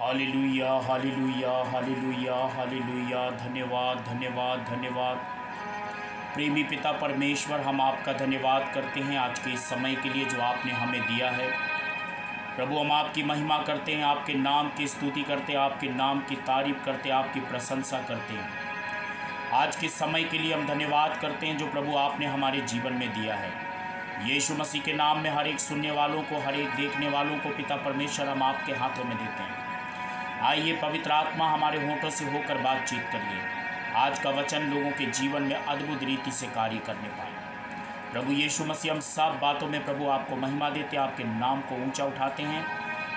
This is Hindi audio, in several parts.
Hallelujah hallelujah hallelujah hallelujah. धन्यवाद धन्यवाद धन्यवाद। प्रेमी पिता परमेश्वर, हम आपका धन्यवाद करते हैं आज के इस समय के लिए जो आपने हमें दिया है। प्रभु, हम आपकी महिमा करते हैं, आपके नाम की स्तुति करते हैं, आपके नाम की तारीफ करते हैं, आपकी प्रशंसा करते हैं। आज के समय के लिए हम धन्यवाद करते हैं जो प्रभु आपने हमारे जीवन में दिया है। यीशु मसीह के नाम में हर एक सुनने वालों को, हर एक देखने वालों को पिता परमेश्वर हम आपके हाथों में देते हैं। आइए पवित्र आत्मा हमारे होठों से होकर बातचीत करिए। आज का वचन लोगों के जीवन में अद्भुत रीति से कार्य करने पाए। प्रभु यीशु मसीह, हम सब बातों में प्रभु आपको महिमा देते हैं, आपके नाम को ऊंचा उठाते हैं।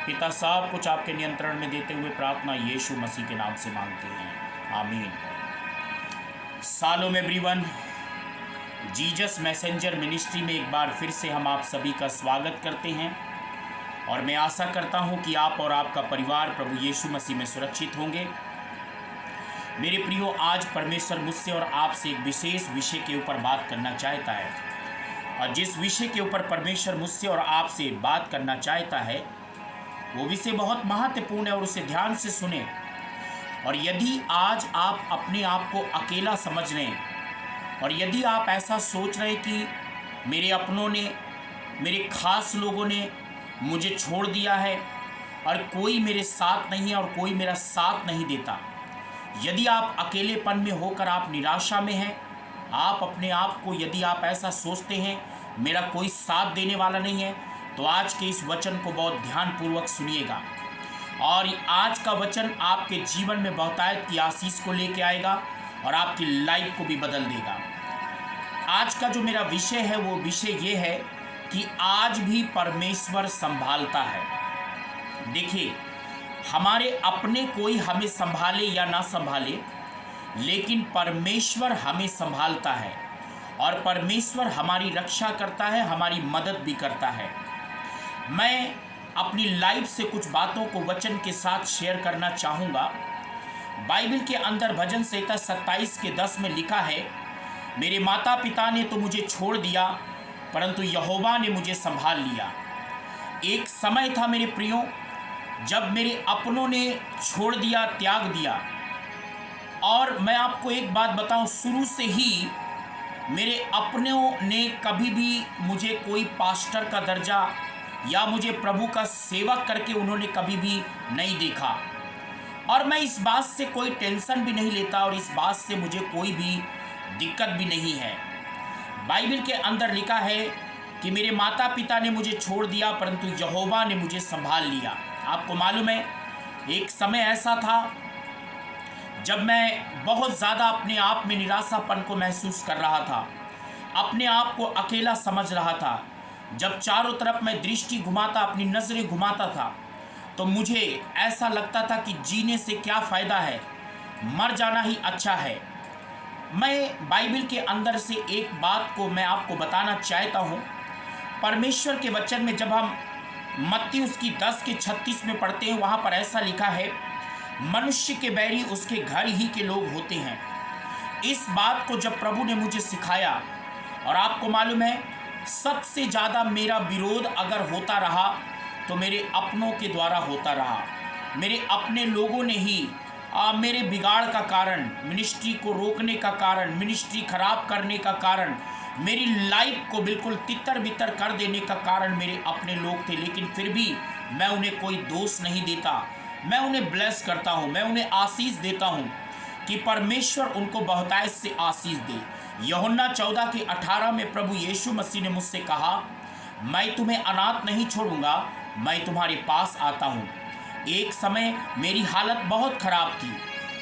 पिता, सब कुछ आपके नियंत्रण में देते हुए प्रार्थना यीशु मसीह के नाम से मांगते हैं, आमीन। Shalom everyone, Jesus messenger ministry में एक बार फिर से हम आप सभी का स्वागत करते हैं और मैं आशा करता हूं कि आप और आपका परिवार प्रभु यीशु मसीह में सुरक्षित होंगे। मेरे प्रियो, आज परमेश्वर मुझसे और आपसे एक विशेष विषय के ऊपर बात करना चाहता है और जिस विषय के ऊपर परमेश्वर मुझसे और आपसे बात करना चाहता है वो विषय बहुत महत्वपूर्ण है और उसे ध्यान से सुने। और यदि आज आप अपने आप को अकेला समझ रहे हैं और यदि आप ऐसा सोच रहे हैं कि मेरे अपनों ने, मेरे खास लोगों ने मुझे छोड़ दिया है और कोई मेरे साथ नहीं है और कोई मेरा साथ नहीं देता, यदि आप अकेलेपन में होकर आप निराशा में हैं, आप अपने आप को यदि आप ऐसा सोचते हैं मेरा कोई साथ देने वाला नहीं है, तो आज के इस वचन को बहुत ध्यानपूर्वक सुनिएगा। और आज का वचन आपके जीवन में बहुतायत की आशीष को लेके आएगा और आपकी लाइफ को भी बदल देगा। आज का जो मेरा विषय है वो विषय ये है कि आज भी परमेश्वर संभालता है। देखिए, हमारे अपने कोई हमें संभाले या ना संभाले, लेकिन परमेश्वर हमें संभालता है और परमेश्वर हमारी रक्षा करता है, हमारी मदद भी करता है। मैं अपनी लाइफ से कुछ बातों को वचन के साथ शेयर करना चाहूँगा। बाइबल के अंदर भजन संहिता 27:10 में लिखा है, मेरे माता पिता ने तो मुझे छोड़ दिया परंतु यहोवा ने मुझे संभाल लिया। एक समय था मेरे प्रियो, जब मेरे अपनों ने छोड़ दिया, त्याग दिया। और मैं आपको एक बात बताऊं, शुरू से ही मेरे अपनों ने कभी भी मुझे कोई पास्टर का दर्जा या मुझे प्रभु का सेवक करके उन्होंने कभी भी नहीं देखा। और मैं इस बात से कोई टेंशन भी नहीं लेता और इस बात से मुझे कोई भी दिक्कत भी नहीं है। बाइबल के अंदर लिखा है कि मेरे माता पिता ने मुझे छोड़ दिया परंतु यहोवा ने मुझे संभाल लिया। आपको मालूम है, एक समय ऐसा था जब मैं बहुत ज़्यादा अपने आप में निराशापन को महसूस कर रहा था, अपने आप को अकेला समझ रहा था। जब चारों तरफ मैं दृष्टि घुमाता, अपनी नज़रें घुमाता था, तो मुझे ऐसा लगता था कि जीने से क्या फ़ायदा है, मर जाना ही अच्छा है। मैं बाइबल के अंदर से एक बात को मैं आपको बताना चाहता हूँ। परमेश्वर के वचन में जब हम मत्ती उसकी 10:36 में पढ़ते हैं, वहाँ पर ऐसा लिखा है, मनुष्य के बैरी उसके घर ही के लोग होते हैं। इस बात को जब प्रभु ने मुझे सिखाया, और आपको मालूम है सबसे ज़्यादा मेरा विरोध अगर होता रहा तो मेरे अपनों के द्वारा होता रहा। मेरे अपने लोगों ने ही मेरे बिगाड़ का कारण, मिनिस्ट्री को रोकने का कारण, मिनिस्ट्री खराब करने का कारण, मेरी लाइफ को बिल्कुल तितर बितर कर देने का कारण मेरे अपने लोग थे। लेकिन फिर भी मैं उन्हें कोई दोष नहीं देता, मैं उन्हें ब्लेस करता हूँ, मैं उन्हें आशीष देता हूँ कि परमेश्वर उनको बहुतायत से आशीष दे। यूहन्ना 14:18 में प्रभु यीशु मसीह ने मुझसे कहा, मैं तुम्हें अनाथ नहीं छोड़ूंगा, मैं तुम्हारे पास आता हूँ। एक समय मेरी हालत बहुत ख़राब थी।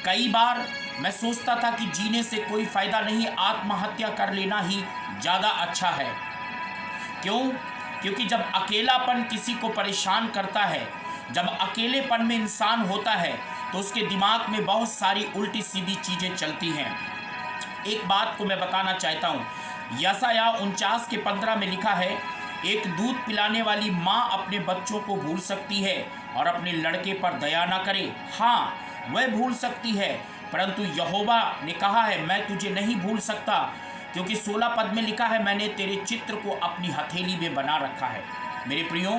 कई बार मैं सोचता था कि जीने से कोई फ़ायदा नहीं, आत्महत्या कर लेना ही ज़्यादा अच्छा है। क्यों? क्योंकि जब अकेलापन किसी को परेशान करता है, जब अकेलेपन में इंसान होता है तो उसके दिमाग में बहुत सारी उल्टी सीधी चीज़ें चलती हैं। एक बात को मैं बताना चाहता हूँ, यशायाह 49:15 में लिखा है, एक दूध पिलाने वाली माँ अपने बच्चों को भूल सकती है और अपने लड़के पर दया ना करे। हाँ, वह भूल सकती है, परंतु यहोवा ने कहा है मैं तुझे नहीं भूल सकता, क्योंकि 16 पद में लिखा है, मैंने तेरे चित्र को अपनी हथेली में बना रखा है। मेरे प्रियो,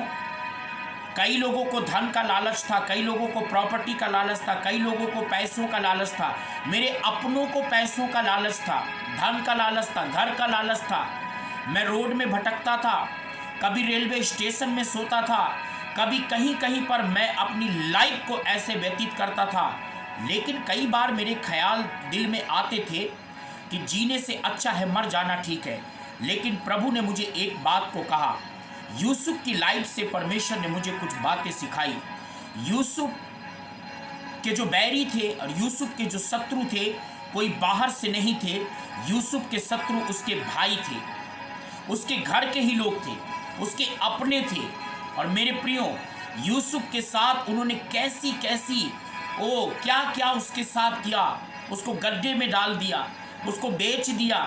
कई लोगों को धन का लालच था, कई लोगों को प्रॉपर्टी का लालच था, कई लोगों को पैसों का लालच था। मेरे अपनों को पैसों का लालच था, धन का लालच था, घर का लालच था। मैं रोड में भटकता था, कभी रेलवे स्टेशन में सोता था, कभी कहीं कहीं पर मैं अपनी लाइफ को ऐसे व्यतीत करता था। लेकिन कई बार मेरे ख्याल दिल में आते थे कि जीने से अच्छा है मर जाना ठीक है। लेकिन प्रभु ने मुझे एक बात को कहा। यूसुफ की लाइफ से परमेश्वर ने मुझे कुछ बातें सिखाई। यूसुफ के जो बैरी थे और यूसुफ के जो शत्रु थे, कोई बाहर से नहीं थे। यूसुफ के शत्रु उसके भाई थे, उसके घर के ही लोग थे, उसके अपने थे। और मेरे प्रियो, यूसुफ के साथ उन्होंने कैसी कैसी क्या क्या उसके साथ किया। उसको गड्ढे में डाल दिया, उसको बेच दिया।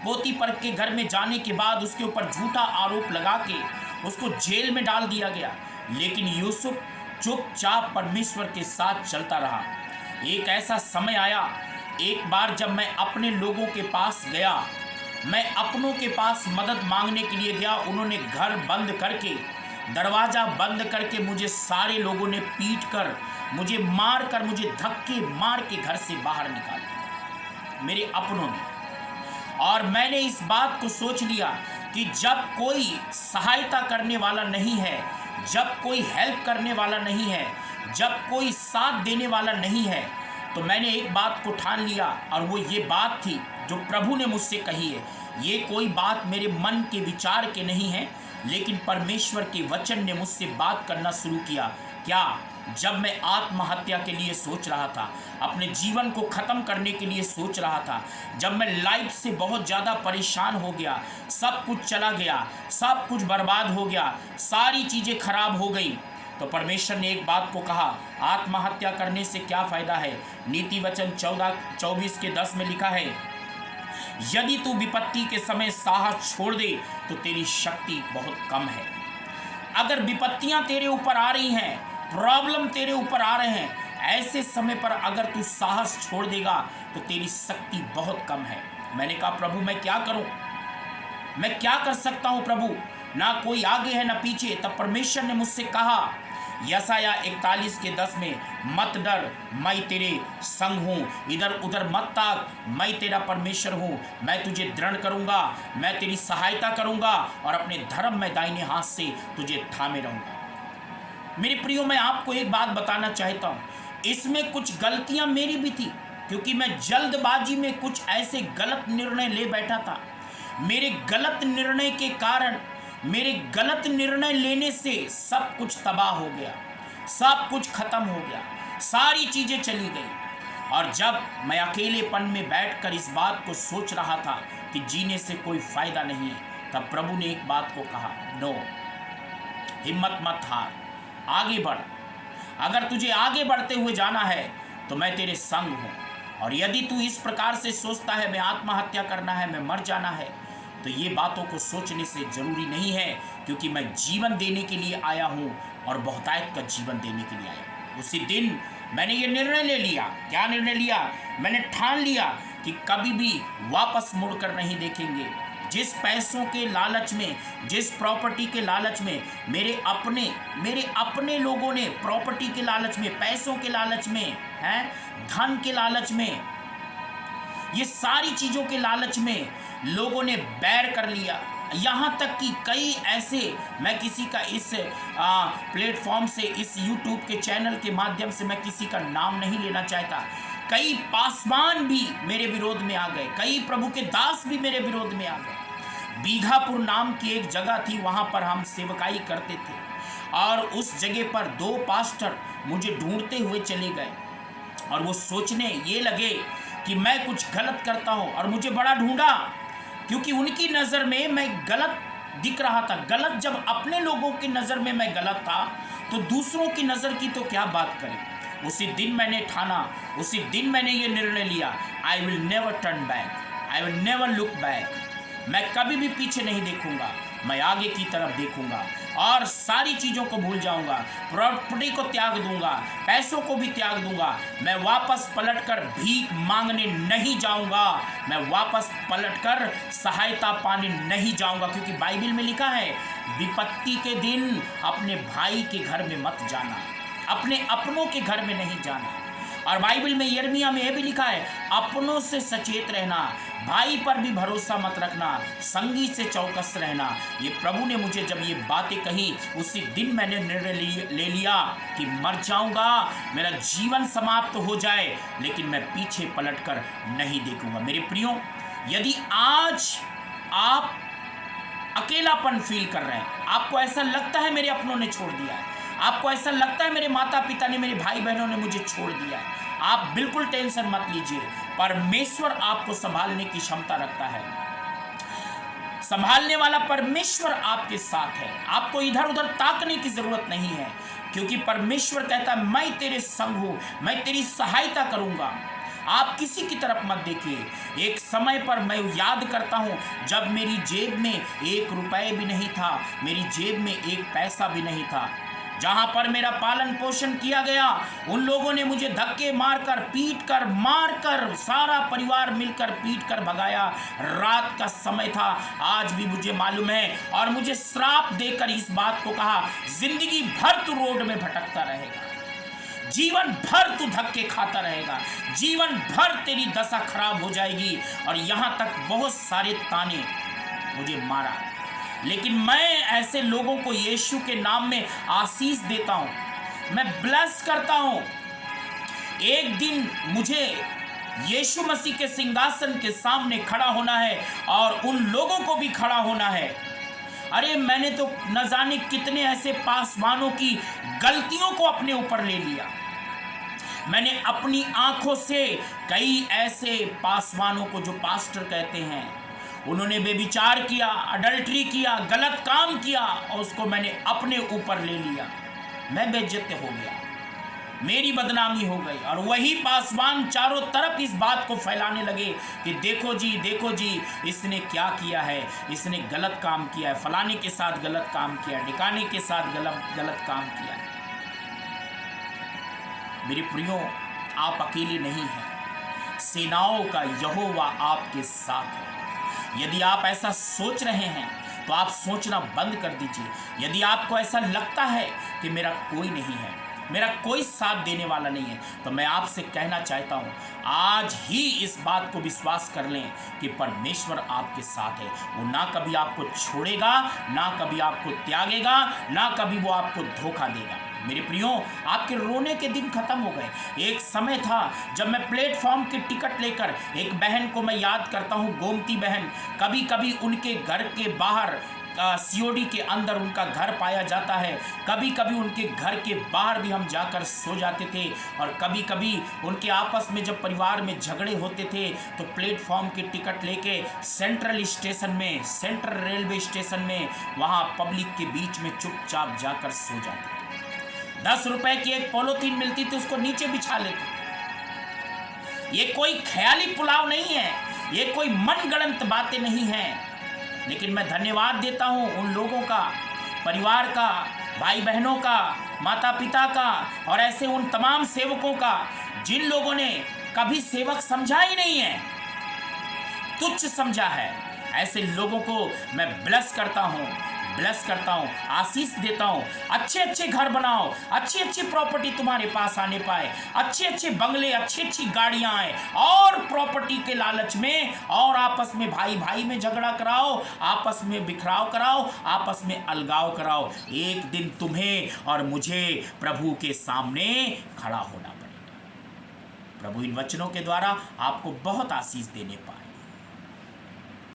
पोतीपर के घर में जाने के बाद उसके ऊपर झूठा आरोप लगा के उसको जेल में डाल दिया गया। लेकिन यूसुफ चुपचाप परमेश्वर के साथ चलता रहा। एक ऐसा समय आया, एक बार जब मैं अपने लोगों के पास गया, मैं अपनों के पास मदद मांगने के लिए गया। उन्होंने घर बंद करके, दरवाज़ा बंद करके मुझे सारे लोगों ने पीट कर, मुझे मार कर, मुझे धक्के मार के घर से बाहर निकाल दिया, मेरे अपनों ने। और मैंने इस बात को सोच लिया कि जब कोई सहायता करने वाला नहीं है, जब कोई हेल्प करने वाला नहीं है, जब कोई साथ देने वाला नहीं है, तो मैंने एक बात को ठान लिया। और वो ये बात थी जो प्रभु ने मुझसे कही है। ये कोई बात मेरे मन के विचार के नहीं है, लेकिन परमेश्वर के वचन ने मुझसे बात करना शुरू किया। क्या? जब मैं आत्महत्या के लिए सोच रहा था, अपने जीवन को ख़त्म करने के लिए सोच रहा था, जब मैं लाइफ से बहुत ज़्यादा परेशान हो गया, सब कुछ चला गया, सब कुछ बर्बाद हो गया, सारी चीज़ें खराब हो गई, तो परमेश्वर ने एक बात को कहा, आत्महत्या करने से क्या फ़ायदा है। नीति वचन 14:24-10 में लिखा है, यदि तू विपत्ति के समय साहस छोड़ दे तो तेरी शक्ति बहुत कम है। अगर विपत्तियां तेरे ऊपर आ रही हैं, प्रॉब्लम तेरे ऊपर आ रहे हैं, ऐसे समय पर अगर तू साहस छोड़ देगा तो तेरी शक्ति बहुत कम है। मैंने कहा, प्रभु मैं क्या करूं, मैं क्या कर सकता हूं प्रभु, ना कोई आगे है ना पीछे। तब परमेश्वर ने मुझसे कहा, यशायाह 41:10 में, मत डर, मैं तेरे संग हूँ, इधर उधर मत ताक, मैं तेरा परमेश्वर हूँ, मैं तुझे दृढ़ करूँगा, मैं तेरी सहायता करूँगा और अपने धर्म में दाहिने हाथ से तुझे थामे रहूँगा। मेरे प्रियो, मैं आपको एक बात बताना चाहता हूँ, इसमें कुछ गलतियाँ मेरी भी थी, क्योंकि मैं जल्दबाजी में कुछ ऐसे गलत निर्णय ले बैठा था। मेरे गलत निर्णय के कारण, मेरे गलत निर्णय लेने से सब कुछ तबाह हो गया, सब कुछ खत्म हो गया, सारी चीज़ें चली गई। और जब मैं अकेलेपन में बैठकर इस बात को सोच रहा था कि जीने से कोई फ़ायदा नहीं है, तब प्रभु ने एक बात को कहा, नो, हिम्मत मत हार, आगे बढ़। अगर तुझे आगे बढ़ते हुए जाना है तो मैं तेरे संग हूँ। और यदि तू इस प्रकार से सोचता है, मैं आत्महत्या करना है, मैं मर जाना है, तो ये बातों को सोचने से ज़रूरी नहीं है, क्योंकि मैं जीवन देने के लिए आया हूँ और बहुतायत का जीवन देने के लिए आया हूँ। उसी दिन मैंने ये निर्णय ले लिया। क्या निर्णय लिया? मैंने ठान लिया कि कभी भी वापस मुड़कर नहीं देखेंगे। जिस पैसों के लालच में, जिस प्रॉपर्टी के लालच में मेरे अपने लोगों ने, प्रॉपर्टी के लालच में, पैसों के लालच में, हैं, धन के लालच में, ये सारी चीज़ों के लालच में लोगों ने बैर कर लिया। यहाँ तक कि कई ऐसे, मैं किसी का इस प्लेटफॉर्म से, इस यूट्यूब के चैनल के माध्यम से मैं किसी का नाम नहीं लेना चाहता, कई पासवान भी मेरे विरोध में आ गए, कई प्रभु के दास भी मेरे विरोध में आ गए। बीघापुर नाम की एक जगह थी, वहाँ पर हम सेवकाई करते थे, और उस जगह पर 2 पास्टर मुझे ढूंढते हुए चले गए, और वो सोचने ये लगे कि मैं कुछ गलत करता हूँ, और मुझे बड़ा ढूंढा, क्योंकि उनकी नज़र में मैं गलत दिख रहा था। गलत जब अपने लोगों की नज़र में मैं गलत था, तो दूसरों की नज़र की तो क्या बात करें। उसी दिन मैंने ठाना, उसी दिन मैंने ये निर्णय लिया, I will never turn back, I will never look back. मैं कभी भी पीछे नहीं देखूंगा। मैं आगे की तरफ देखूंगा और सारी चीज़ों को भूल जाऊंगा, प्रॉपर्टी को त्याग दूंगा, पैसों को भी त्याग दूंगा। मैं वापस पलटकर भीख मांगने नहीं जाऊंगा, मैं वापस पलटकर सहायता पाने नहीं जाऊंगा, क्योंकि बाइबल में लिखा है विपत्ति के दिन अपने भाई के घर में मत जाना, अपने अपनों के घर में नहीं जाना। और बाइबल में यिर्मयाह में यह भी लिखा है अपनों से सचेत रहना, भाई पर भी भरोसा मत रखना, संगी से चौकस रहना। ये प्रभु ने मुझे जब ये बातें कही उसी दिन मैंने निर्णय ले लिया कि मर जाऊंगा, मेरा जीवन समाप्त हो जाए, लेकिन मैं पीछे पलटकर नहीं देखूंगा। मेरे प्रियो, यदि आज आप अकेलापन फील कर रहे हैं, आपको ऐसा लगता है मेरे अपनों ने छोड़ दिया है, आपको ऐसा लगता है मेरे माता पिता ने, मेरे भाई बहनों ने मुझे छोड़ दिया है, आप बिल्कुल टेंशन मत लीजिए। परमेश्वर आपको संभालने की क्षमता रखता है। संभालने वाला परमेश्वर आपके साथ है। आपको इधर उधर ताकने की जरूरत नहीं है, क्योंकि परमेश्वर कहता है मैं तेरे संग हूं, मैं तेरी सहायता करूंगा। आप किसी की तरफ मत देखिए। एक समय पर मैं याद करता हूं जब मेरी जेब में 1 रुपए भी नहीं था, मेरी जेब में 1 पैसा भी नहीं था। जहां पर मेरा पालन पोषण किया गया, उन लोगों ने मुझे धक्के मारकर, पीटकर, मारकर, सारा परिवार मिलकर पीटकर भगाया। रात का समय था, आज भी मुझे मालूम है, और मुझे श्राप देकर इस बात को कहा जिंदगी भर तू रोड में भटकता रहेगा, जीवन भर तू धक्के खाता रहेगा, जीवन भर तेरी दशा खराब हो जाएगी। और यहां तक बहुत सारे ताने मुझे मारा, लेकिन मैं ऐसे लोगों को यीशु के नाम में आशीष देता हूं, मैं ब्लेस करता हूं। एक दिन मुझे यीशु मसीह के सिंहासन के सामने खड़ा होना है और उन लोगों को भी खड़ा होना है। अरे मैंने तो न जाने कितने ऐसे पासवानों की गलतियों को अपने ऊपर ले लिया। मैंने अपनी आंखों से कई ऐसे पासवानों को, जो पास्टर कहते हैं, उन्होंने बेविचार किया, अडल्ट्री किया, गलत काम किया, और उसको मैंने अपने ऊपर ले लिया। मैं बेइज्जत हो गया, मेरी बदनामी हो गई। और वही पासवान चारों तरफ इस बात को फैलाने लगे कि देखो जी, इसने क्या किया है, इसने गलत काम किया है, फलाने के साथ गलत काम किया, ढिकाने के साथ गलत काम किया है। मेरे प्रियो, आप अकेले नहीं हैं, सेनाओं का यहोवा आपके साथ है। यदि आप ऐसा सोच रहे हैं तो आप सोचना बंद कर दीजिए। यदि आपको ऐसा लगता है कि मेरा कोई नहीं है, मेरा कोई साथ देने वाला नहीं है, तो मैं आपसे कहना चाहता हूँ आज ही इस बात को विश्वास कर लें कि परमेश्वर आपके साथ है। वो ना कभी आपको छोड़ेगा, ना कभी आपको त्यागेगा, ना कभी वो आपको धोखा देगा। मेरे प्रियो, आपके रोने के दिन खत्म हो गए। एक समय था जब मैं प्लेटफॉर्म की टिकट लेकर, एक बहन को मैं याद करता हूँ, गोमती बहन, कभी कभी उनके घर के बाहर सीओडी के अंदर उनका घर पाया जाता है, कभी कभी उनके घर के बाहर भी हम जाकर सो जाते थे। और कभी कभी उनके आपस में जब परिवार में झगड़े होते थे तो प्लेटफॉर्म की टिकट लेके सेंट्रल रेलवे स्टेशन में वहाँ पब्लिक के बीच में चुपचाप जाकर सो जाते थे। 10 रुपए की एक पॉलीथीन मिलती थी, उसको नीचे बिछा लेते। ये कोई ख्याली पुलाव नहीं है, ये कोई मनगढ़ंत बातें नहीं हैं, लेकिन मैं धन्यवाद देता हूं उन लोगों का, परिवार का, भाई बहनों का, माता पिता का, और ऐसे उन तमाम सेवकों का जिन लोगों ने कभी सेवक समझा ही नहीं है, तुच्छ समझा है। ऐसे लोगों को मैं ब्लेस करता हूं, आशीष देता हूं। अच्छे अच्छे घर बनाओ, अच्छी अच्छी प्रॉपर्टी तुम्हारे पास आने पाए, अच्छे अच्छे बंगले, अच्छी अच्छी गाड़ियां आए, और प्रॉपर्टी के लालच में और आपस में भाई में झगड़ा कराओ, आपस में बिखराव कराओ, आपस में अलगाव कराओ। एक दिन तुम्हें और मुझे प्रभु के सामने खड़ा होना पड़ेगा। प्रभु इन वचनों के द्वारा आपको बहुत आशीष देने पाए।